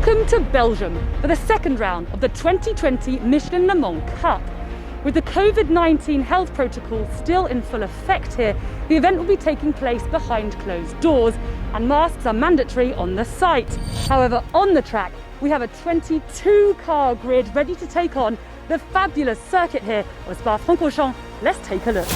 Welcome to Belgium for the second round of the 2020 Michelin Le Mans Cup. With the COVID-19 health protocol still in full effect here, the event will be taking place behind closed doors and masks are mandatory on the site. However, on the track, we have a 22-car grid ready to take on the fabulous circuit here of Spa-Francorchamps. Let's take a look.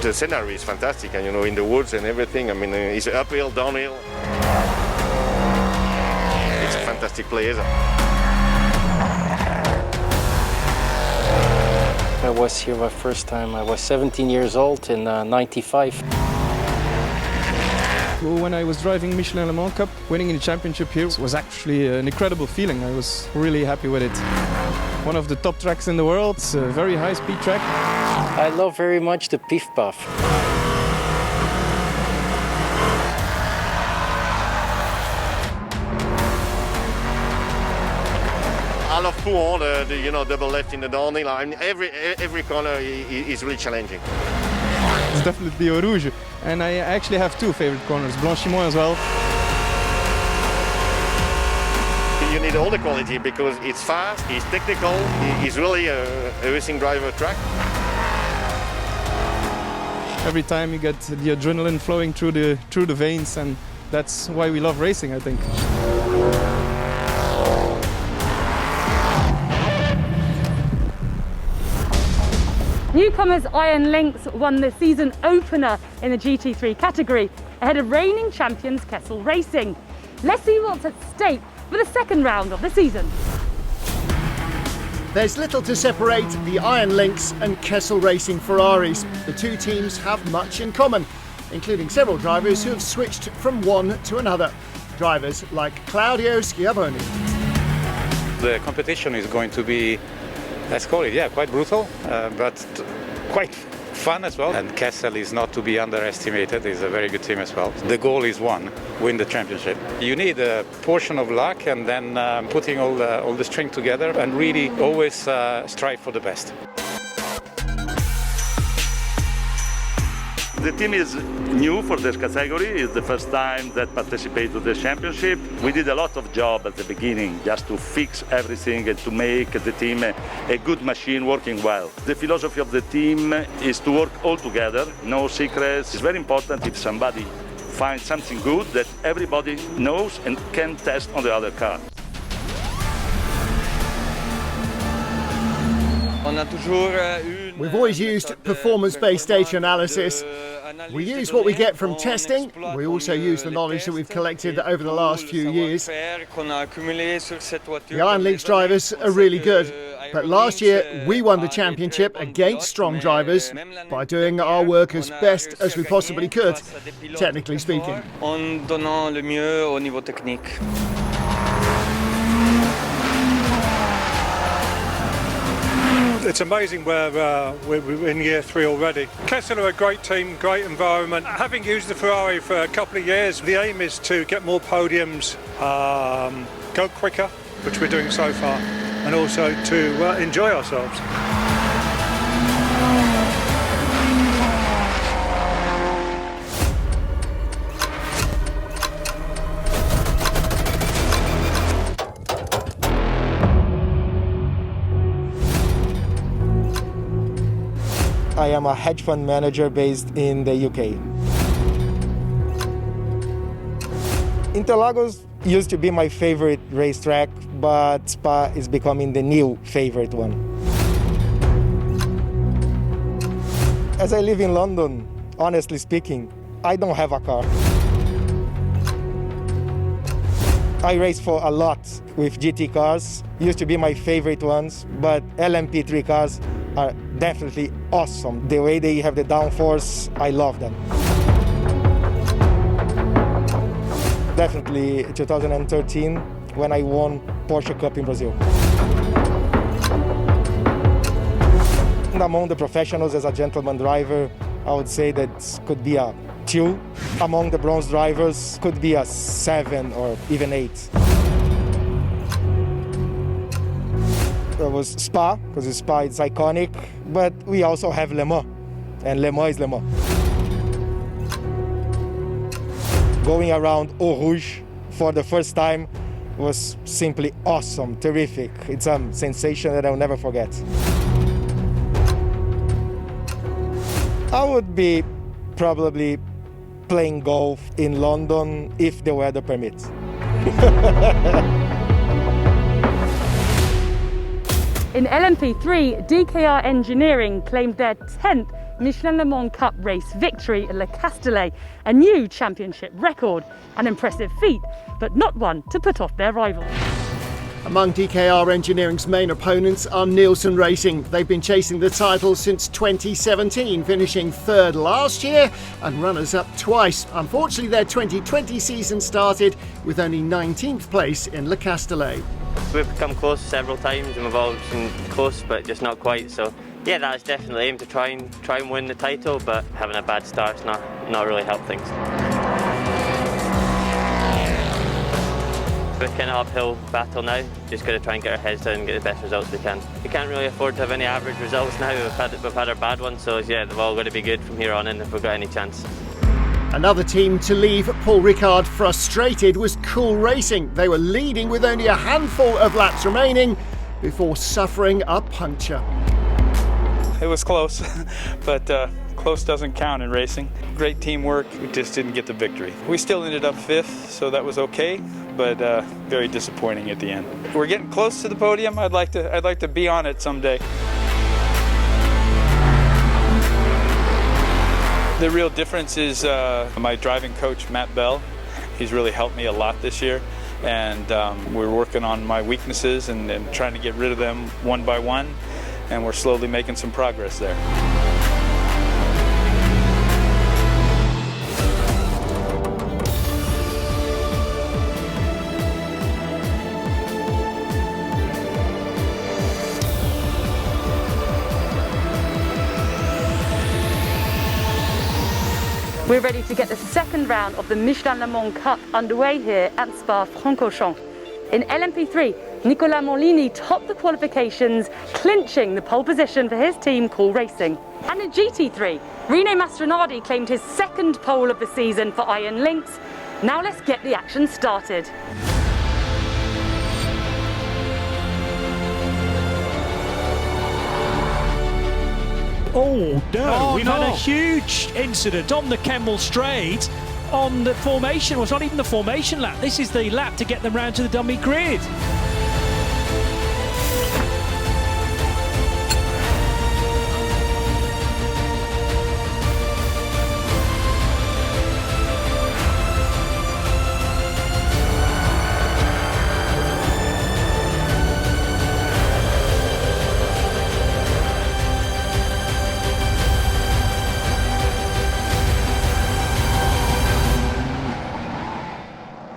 The scenery is fantastic, and in the woods and everything. I mean, it's uphill, downhill. It's a fantastic place. I was here my first time. I was 17 years old in '95. When I was driving Michelin Le Mans Cup, winning in the championship here was actually an incredible feeling. I was really happy with it. One of the top tracks in the world, it's a very high-speed track. I love very much the Pif Paf. I love Podium, the double left in the downhill. I mean, every corner is really challenging. It's definitely Eau Rouge, and I actually have two favorite corners, Blanchimont as well. You need all the quality because it's fast, it's technical, it's really a racing driver track. Every time you get the adrenaline flowing through the veins, and that's why we love racing, I think. Newcomers Iron Lynx won the season opener in the GT3 category ahead of reigning champions Kessel Racing. Let's see what's at stake for the second round of the season. There's little to separate the Iron Lynx and Kessel Racing Ferraris. The two teams have much in common, including several drivers who have switched from one to another. Drivers like Claudio Schiavone. The competition is going to be, let's call it, quite brutal, but quite fun as well. And Kessel is not to be underestimated. It's a very good team as well. The goal is win the championship. You need a portion of luck and then putting all the string together and really always strive for the best. The team is new for this category. It's the first time that participate to the championship. We did a lot of job at the beginning just to fix everything and to make the team a good machine working well. The philosophy of the team is to work all together, no secrets. It's very important if somebody finds something good that everybody knows and can test on the other car. We've always used performance-based data analysis. We use what we get from testing. We also use the knowledge that we've collected over the last few years. The Iron Lynx drivers are really good, but last year we won the championship against strong drivers by doing our work as best as we possibly could, technically speaking. It's amazing we're in year 3 already. Kessel are a great team, great environment. Having used the Ferrari for a couple of years, the aim is to get more podiums, go quicker, which we're doing so far, and also to enjoy ourselves. I am a hedge fund manager based in the UK. Interlagos used to be my favorite racetrack, but Spa is becoming the new favorite one. As I live in London, honestly speaking, I don't have a car. I race for a lot with GT cars, used to be my favorite ones, but LMP3 cars are definitely awesome. The way they have the downforce, I love them. Definitely 2013 when I won Porsche Cup in Brazil. And among the professionals as a gentleman driver, I would say that could be a 2. Among the bronze drivers, could be a 7 or even 8. was Spa, because Spa is iconic, but we also have Le Mans, and Le Mans is Le Mans. Going around Eau Rouge for the first time was simply awesome, terrific. It's a sensation that I'll never forget. I would be probably playing golf in London if the weather permits. In LMP3, DKR Engineering claimed their 10th Michelin Le Mans Cup race victory at Le Castellet, a new championship record. An impressive feat, but not one to put off their rivals. Among DKR Engineering's main opponents are Nielsen Racing. They've been chasing the title since 2017, finishing third last year and runners-up twice. Unfortunately, their 2020 season started with only 19th place in Le Castellet. We've come close several times and we've always been close, but just not quite. So yeah, that's definitely aim to try and win the title, but having a bad start's not really helped things. We're kind of uphill battle now, just got to try and get our heads down and get the best results we can. We can't really afford to have any average results now, we've had our bad ones, so yeah, they've all got to be good from here on in if we've got any chance. Another team to leave Paul Ricard frustrated was Cool Racing. They were leading with only a handful of laps remaining before suffering a puncture. It was close, but close doesn't count in racing. Great teamwork, we just didn't get the victory. We still ended up 5th, so that was okay, but very disappointing at the end. We're getting close to the podium. I'd like to be on it someday. The real difference is my driving coach, Matt Bell. He's really helped me a lot this year, and we're working on my weaknesses and trying to get rid of them one by one, and we're slowly making some progress there. We're ready to get the second round of the Michelin Le Mans Cup underway here at Spa-Francorchamps. In LMP3, Nicolas Morlini topped the qualifications, clinching the pole position for his team, Cool Racing. And in GT3, Rino Mastronardi claimed his second pole of the season for Iron Lynx. Now let's get the action started. Oh no, we've had a huge incident on the Kemmel Straight on the formation. Well, it's not even the formation lap, this is the lap to get them round to the dummy grid.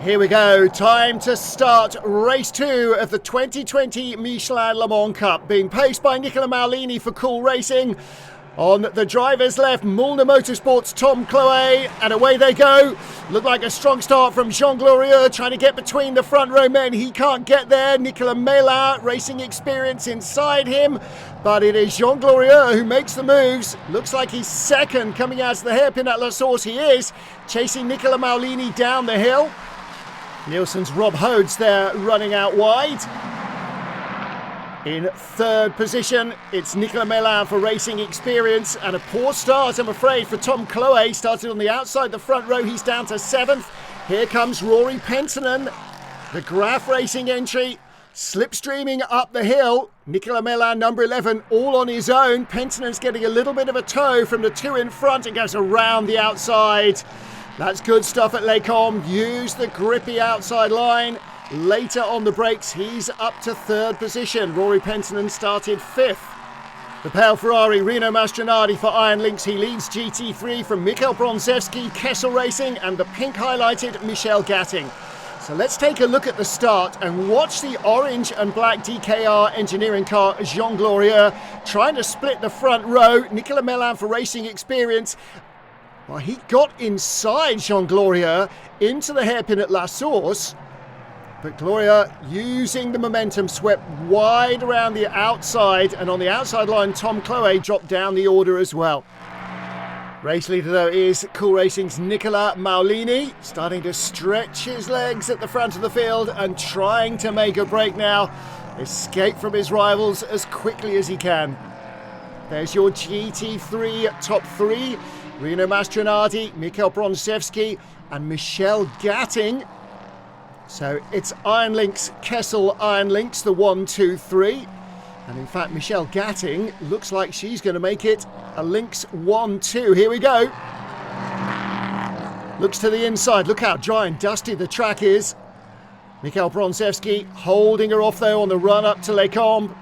Here we go, time to start race 2 of the 2020 Michelin Le Mans Cup, being paced by Nicola Maulini for Cool Racing. On the driver's left, Mulner Motorsports' Tom Cloet, and away they go. Looked like a strong start from Jean Glorieux, trying to get between the front row men. He can't get there. Nicolas Mélin, racing experience inside him, but it is Jean Glorieux who makes the moves. Looks like he's second coming out of the hairpin at La Source. He is chasing Nicola Maulini down the hill. Nielsen's Rob Hodes there running out wide. In third position, it's Nicolas Mélin for racing experience, and a poor start, I'm afraid, for Tom Cloet. Started on the outside the front row, he's down to 7th. Here comes Rory Penttinen, the Graf Racing entry, slipstreaming up the hill. Nicolas Mélin, number 11, all on his own. Penttinen's getting a little bit of a tow from the two in front and goes around the outside. That's good stuff at Les Combes. Use the grippy outside line. Later on the brakes, he's up to third position. Rory Penttinen started 5th. The pale Ferrari, Rino Mastronardi for Iron Lynx. He leads GT3 from Mikhail Bronzewski, Kessel Racing, and the pink highlighted Michel Gatting. So let's take a look at the start and watch the orange and black DKR engineering car, Jean Glorieux, trying to split the front row. Nicolas Mélin for racing experience. Well, he got inside Jean Glorieux into the hairpin at La Source. But Gloria using the momentum, swept wide around the outside, and on the outside line Tom Chloe dropped down the order as well. Race leader though is Cool Racing's Nicola Maulini, starting to stretch his legs at the front of the field and trying to make a break now, escape from his rivals as quickly as he can. There's your GT3 top three: Rino Mastronardi, Mikhail Bronsevsky and Michelle Gatting. So it's Iron Lynx, Kessel Iron Lynx, the 1, 2, 3. And in fact, Michelle Gatting looks like she's going to make it a Lynx 1, 2. Here we go. Looks to the inside. Look how dry and dusty the track is. Mikhail Bronsevsky holding her off though on the run up to Les Combes.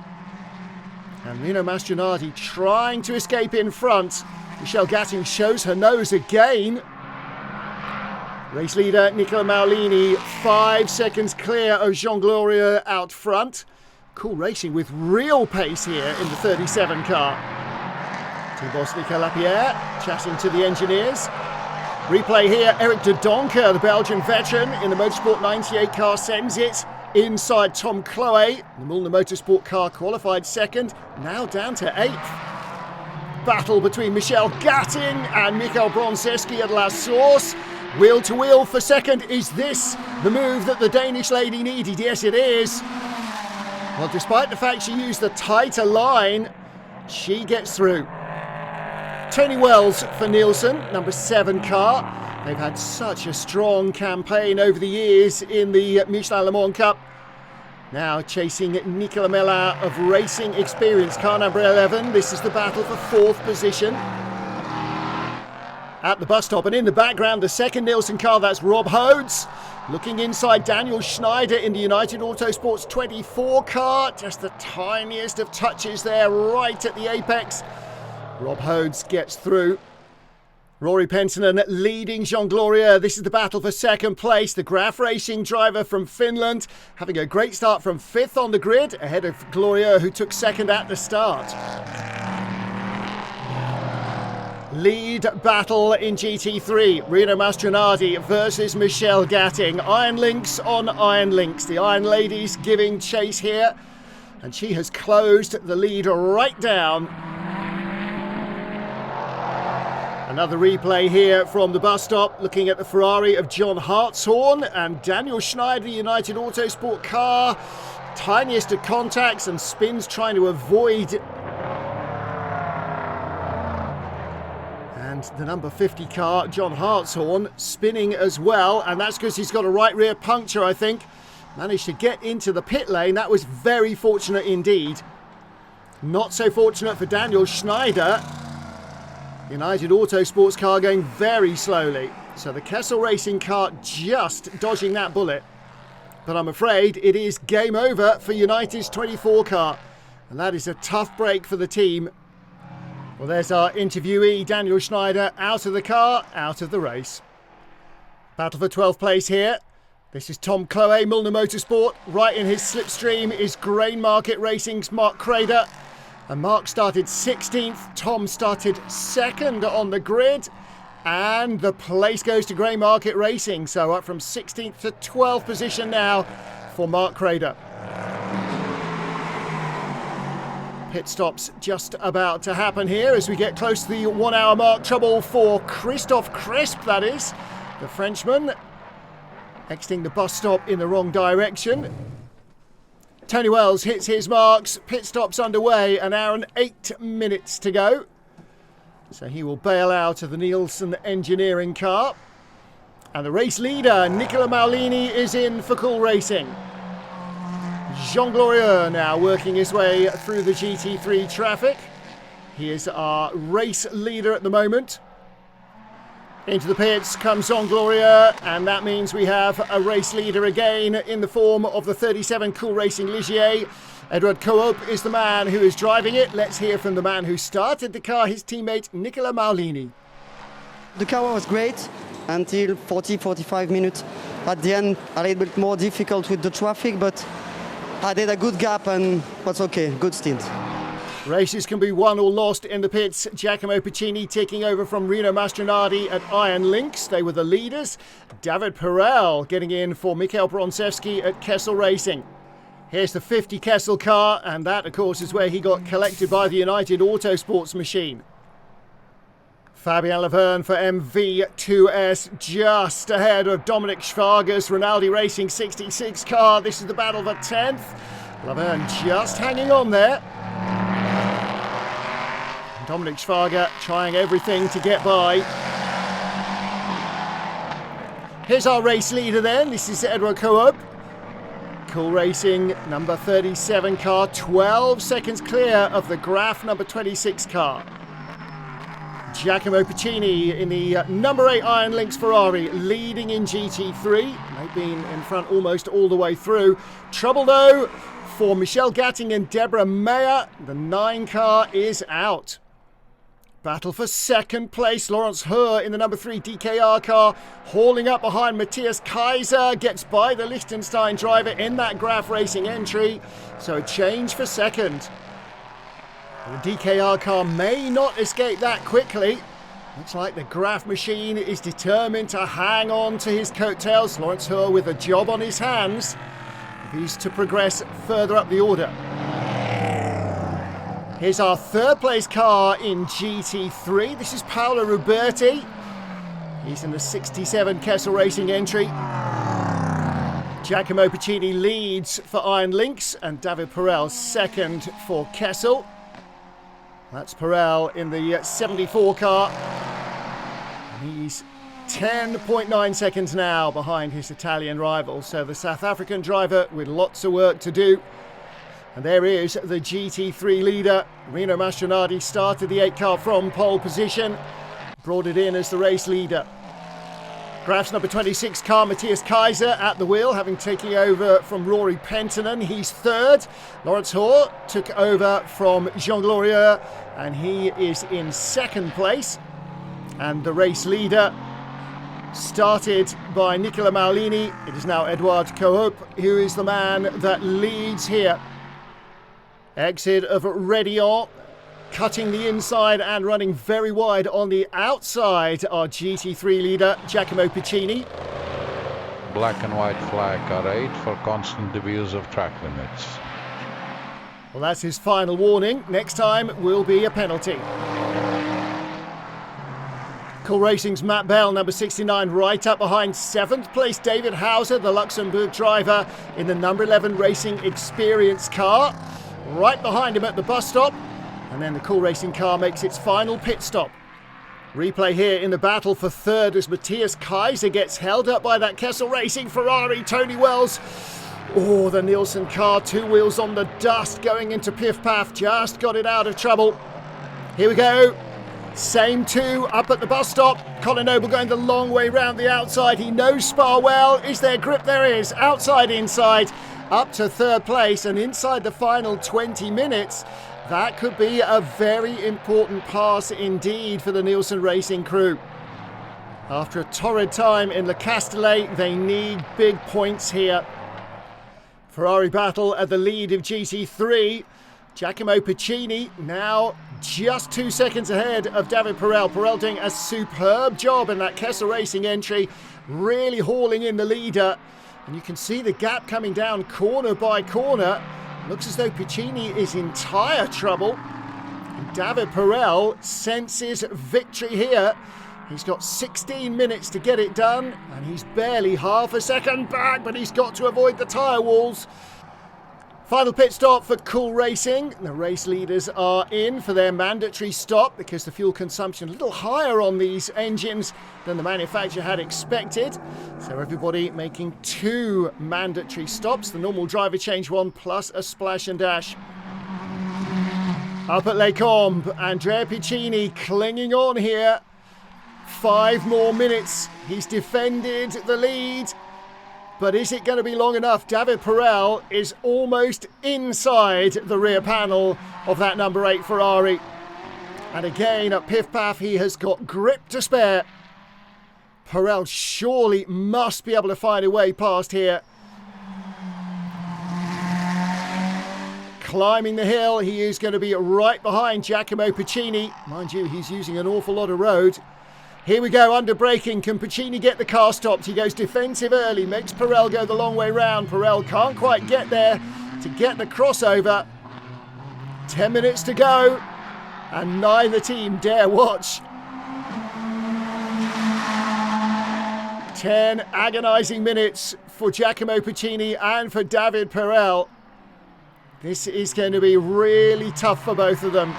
And Rino Mastronardi trying to escape in front. Michelle Gatting shows her nose again. Race leader Nicola Maulini 5 seconds clear of Jean Glorieux out front. Cool Racing with real pace here in the 37 car. Team boss Nicolas Lapierre chatting to the engineers. Replay here, Eric de Doncker, the Belgian veteran in the Motorsport 98 car, sends it inside Tom Chloe. The Mullner Motorsport car qualified second, now down to 8th. Battle between Michelle Gatting and Mikhail Bronsevsky at La Source. Wheel to wheel for second. Is this the move that the Danish lady needed? Yes, it is. Well, despite the fact she used the tighter line, she gets through. Tony Wells for Nielsen, number 7 car. They've had such a strong campaign over the years in the Michelin Le Mans Cup. Now chasing Nicolas Mellin of Racing Experience, car number 11. This is the battle for 4th position. At the bus stop and in the background, the second Nielsen car, that's Rob Hodes. Looking inside, Daniel Schneider in the United Autosports 24 car. Just the tiniest of touches there, right at the apex. Rob Hodes gets through. Rory Penttinen leading Jean Glorieux. This is the battle for second place. The Graf Racing driver from Finland having a great start from 5th on the grid, ahead of Glorieux, who took second at the start. Lead battle in GT3, Rino Mastronardi versus Michelle Gatting. Iron Lynx on Iron Lynx. The Iron Ladies giving chase here, and she has closed the lead right down. Another replay here from the bus stop, looking at the Ferrari of John Hartshorn and Daniel Schneider, United Autosport car. Tiniest of contacts and spins, trying to avoid. And the number 50 car, John Hartshorn, spinning as well, and that's because he's got a right rear puncture, I think. Managed to get into the pit lane. That was very fortunate indeed. Not so fortunate for Daniel Schneider. United Autosports car going very slowly. So the Kessel Racing car just dodging that bullet. But I'm afraid it is game over for United's 24 car. And that is a tough break for the team. Well, there's our interviewee, Daniel Schneider, out of the car, out of the race. Battle for 12th place here. This is Tom Chloe, Mullner Motorsport. Right in his slipstream is Grain Market Racing's Mark Crader. And Mark started 16th, Tom started 2nd on the grid. And the place goes to Grain Market Racing. So up from 16th to 12th position now for Mark Crader. Pit stops just about to happen here as we get close to the 1 hour mark. Trouble for Christophe Crisp, that is, the Frenchman, exiting the bus stop in the wrong direction. Tony Wells hits his marks, pit stops underway, an hour and 8 minutes to go. So he will bail out of the Nielsen engineering car. And the race leader, Nicola Maulini, is in for Cool Racing. Jean Glorieux now working his way through the GT3 traffic. He is our race leader at the moment. Into the pits comes Jean Glorieux, and that means we have a race leader again in the form of the 37 Cool Racing Ligier. Edward Coop is the man who is driving it. Let's hear from the man who started the car, his teammate Nicola Maulini. The car was great until 40-45 minutes. At the end, a little bit more difficult with the traffic, but I did a good gap and was okay, good stint. Races can be won or lost in the pits. Giacomo Piccini taking over from Rino Mastronardi at Iron Lynx. They were the leaders. David Perel getting in for Mikhail Bronsevsky at Kessel Racing. Here's the 50 Kessel car, and that, of course, is where he got collected by the United Autosports machine. Fabien Laverne for MV2S, just ahead of Dominic Schwager's Rinaldi Racing 66 car. This is the battle for 10th. Laverne just hanging on there. Dominic Schwager trying everything to get by. Here's our race leader then. This is Edouard Coop. Cool Racing number 37 car, 12 seconds clear of the Graf number 26 car. Giacomo Piccini in the number 8 Iron Lynx Ferrari, leading in GT3. They've been in front almost all the way through. Trouble though for Michelle Gatting and Deborah Mayer. The 9 car is out. Battle for second place. Lawrence Hur in the number 3 DKR car, hauling up behind Matthias Kaiser, gets by the Liechtenstein driver in that Graf Racing entry. So a change for second. The DKR car may not escape that quickly. Looks like the Graf machine is determined to hang on to his coattails. Lawrence Hur with a job on his hands if he's to progress further up the order. Here's our third place car in GT3. This is Paolo Ruberti. He's in the 67 Kessel Racing entry. Giacomo Piccini leads for Iron Lynx and David Perel second for Kessel. That's Perel in the 74 car. And he's 10.9 seconds now behind his Italian rival. So the South African driver with lots of work to do. And there is the GT3 leader. Rino Mastronardi started the 8 car from pole position, brought it in as the race leader. Graf's number 26 car, Matthias Kaiser at the wheel, having taken over from Rory Penttinen. He's third. Lawrence Hur took over from Jean Glorieux, and he is in second place. And the race leader, started by Nicola Maulini, it is now Edouard Coop, who is the man that leads here. Exit of Redillon, cutting the inside and running very wide on the outside. Our GT3 leader, Giacomo Piccini. Black and white flag car 8 for constant abuse of track limits. Well, that's his final warning. Next time will be a penalty. Cool Racing's Matt Bell, number 69, right up behind 7th place David Hauser, the Luxembourg driver, in the number 11 Racing Experience car. Right behind him at the bus stop, and then the Cool Racing car makes its final pit stop. Replay here in the battle for third as Matthias Kaiser gets held up by that Kessel Racing Ferrari, Tony Wells. Oh, the Nielsen car, 2 wheels on the dust going into Piff Paff, just got it out of trouble. Here we go. Same 2 up at the bus stop. Colin Noble going the long way round the outside. He knows Spa well. Is there grip? There is. Outside, inside. Up to third place, and inside the final 20 minutes, that could be a very important pass indeed for the Nielsen Racing crew. After a torrid time in Le Castellet, they need big points here. Ferrari battle at the lead of GT3. Giacomo Piccini now just 2 seconds ahead of David Perel. Perel doing a superb job in that Kessel Racing entry, really hauling in the leader. And you can see the gap coming down corner by corner. Looks as though Piccini is in tyre trouble. And David Perel senses victory here. He's got 16 minutes to get it done, and he's barely half a second back, but he's got to avoid the tyre walls. Final pit stop for Cool Racing. The race leaders are in for their mandatory stop because the fuel consumption a little higher on these engines than the manufacturer had expected. So everybody making 2 mandatory stops. The normal driver change 1 plus a splash and dash. Up at Les Combes, Andrea Piccini clinging on here. 5 more minutes. He's defended the lead. But is it going to be long enough? David Perel is almost inside the rear panel of that number 8 Ferrari. And again, at Piff Paff, he has got grip to spare. Perel surely must be able to find a way past here. climbing the hill. He is going to be right behind Giacomo Puccini. Mind you, he's using an awful lot of road. Here we go, under braking. Can Puccini get the car stopped? He goes defensive early, makes Perel go the long way round. Perel can't quite get there to get the crossover. 10 minutes to go, and neither team dare watch. 10 agonising minutes for Giacomo Puccini and for David Perel. This is going to be really tough for both of them.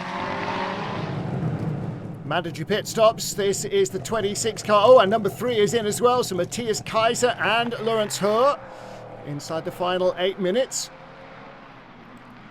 Mandatory pit stops. This is the 26 car. Oh, and number 3 is in as well. So Matthias Kaiser and Lawrence Hoare inside the final 8 minutes.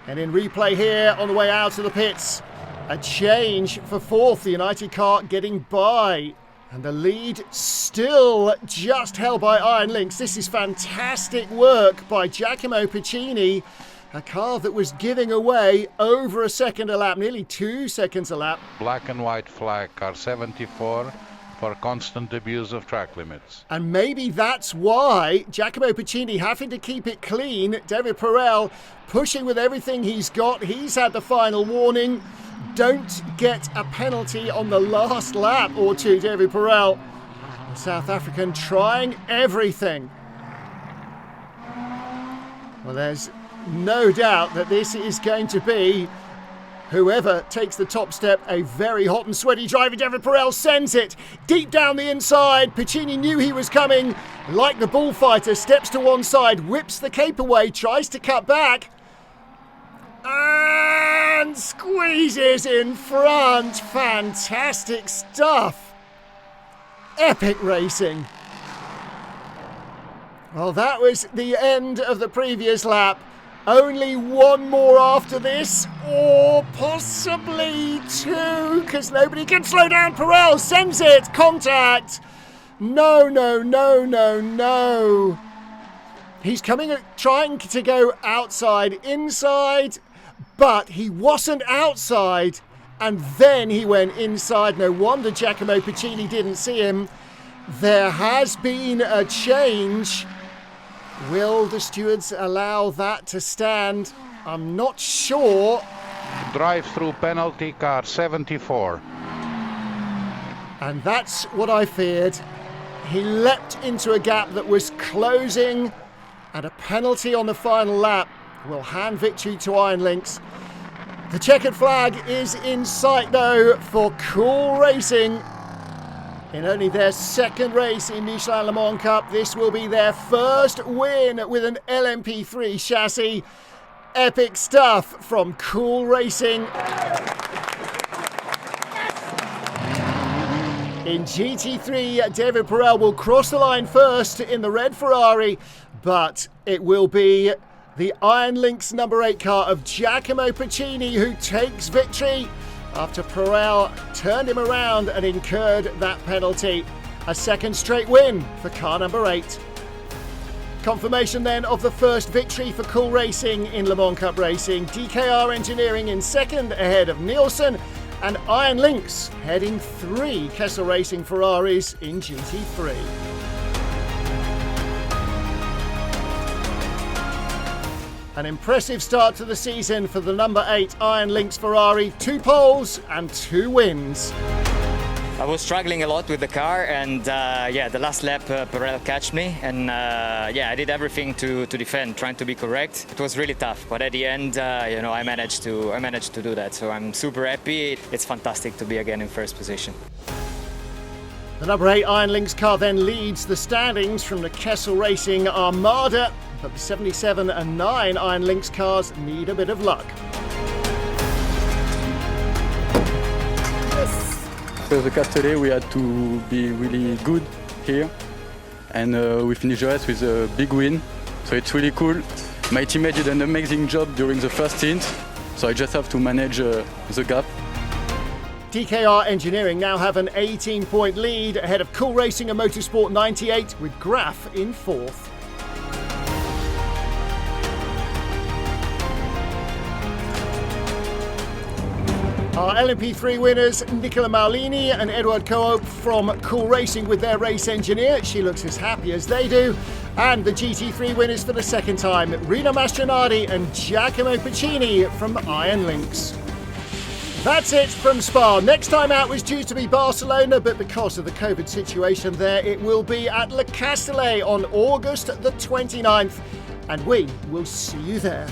And in replay here on the way out of the pits, a change for 4th. The United car getting by. And the lead still just held by Iron Lynx. This is fantastic work by Giacomo Puccini. A car that was giving away over a second a lap, nearly 2 seconds a lap. Black and white flag, car 74, for constant abuse of track limits. And maybe that's why Giacomo Puccini having to keep it clean. David Perel pushing with everything he's got. He's had the final warning. Don't get a penalty on the last lap or two, David Perel. The South African trying everything. Well, there's no doubt that this is going to be, whoever takes the top step, a very hot and sweaty driver. David Perel sends it deep down the inside. Puccini knew he was coming. Like the bullfighter, steps to one side, whips the cape away, tries to cut back. And squeezes in front. Fantastic stuff. Epic racing. Well, that was the end of the previous lap. Only one more after this, or possibly 2, because nobody can slow down. Perel sends it. Contact. No, no, no, no, no. He's trying to go outside, inside, but he wasn't outside, and then he went inside. No wonder Giacomo Puccini didn't see him. There has been a change. Will the stewards allow that to stand? I'm not sure. Drive-through penalty, car 74. And that's what I feared. He leapt into a gap that was closing, and a penalty on the final lap will hand victory to Iron Lynx. The checkered flag is in sight though for Cool Racing. In only their second race in Michelin Le Mans Cup, this will be their first win with an LMP3 chassis. Epic stuff from Cool Racing. In GT3, David Perel will cross the line first in the red Ferrari, but it will be the Iron Lynx number 8 car of Giacomo Puccini who takes victory after Perel turned him around and incurred that penalty. A second straight win for car number 8. Confirmation then of the first victory for Cool Racing in Le Mans Cup racing. DKR Engineering in second ahead of Nielsen, and Iron Lynx heading 3 Kessel Racing Ferraris in GT3. An impressive start to the season for the number 8 Iron Lynx Ferrari. 2 poles and 2 wins. I was struggling a lot with the car, and the last lap Perel catched me, and I did everything to defend, trying to be correct. It was really tough, but at the end, I managed to do that. So I'm super happy. It's fantastic to be again in first position. The number 8 Iron Lynx car then leads the standings from the Kessel Racing Armada, but the 77 and 9 Iron Lynx cars need a bit of luck. For the Castellet, we had to be really good here, and we finished the race with a big win, so it's really cool. My teammate did an amazing job during the first stint, so I just have to manage the gap. DKR Engineering now have an 18-point lead ahead of Cool Racing and Motorsport 98, with Graf in 4th. Our LMP3 winners, Nicola Maulini and Edouard Coop from Cool Racing with their race engineer. She looks as happy as they do. And the GT3 winners for the second time, Rino Mastronardi and Giacomo Piccini from Iron Lynx. That's it from Spa. Next time out was due to be Barcelona, but because of the COVID situation there, it will be at Le Castellet on August the 29th. And we will see you there.